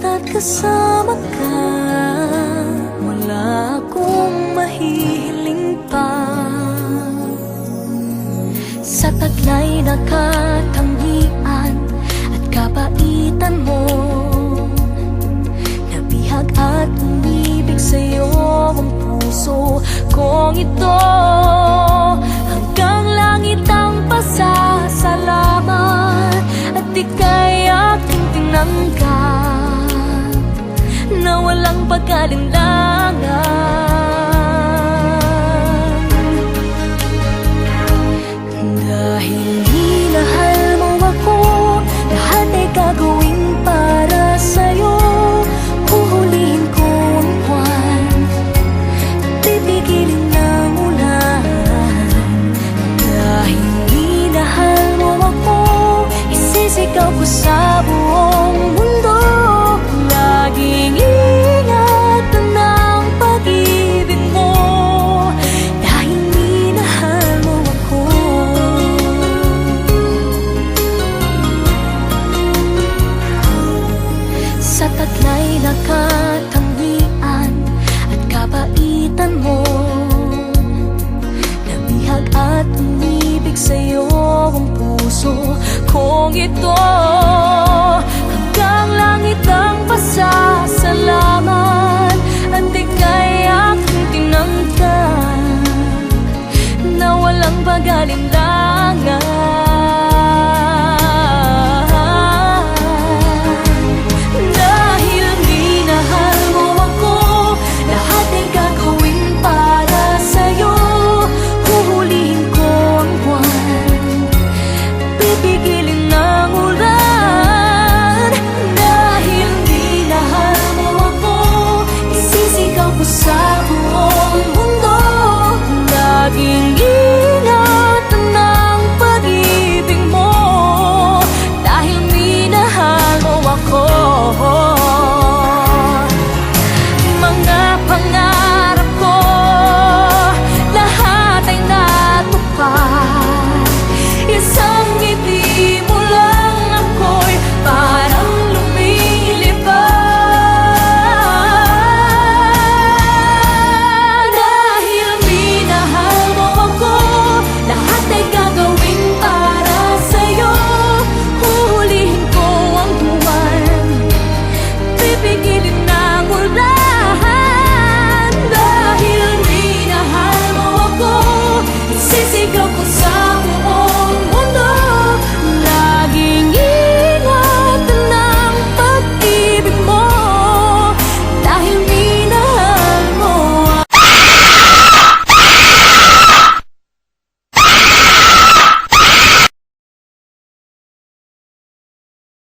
Basta't kasama ka, wala akong mahihiling pa. Sa taglay na katangian at kapaitan mo, nabihag at umibig sa'yo ang puso kong ito. Hanggang langit ang pasasalamat at ika'y aking tinanggap na walang pag-alinlangan. Dahil minahal mo ako, lahat ay gagawin para sa'yo. Huhulihin ko ang buwan, pipigilin ng ulan. Dahil minahal mo ako, isisigaw ko sa buong mundo. Laging ingatan ng pag-ibig mo, dahil minahal mo ako. Sa taglay na katangian at kapaitan mo, nabihag at umibig sa'yo ang puso kong ito.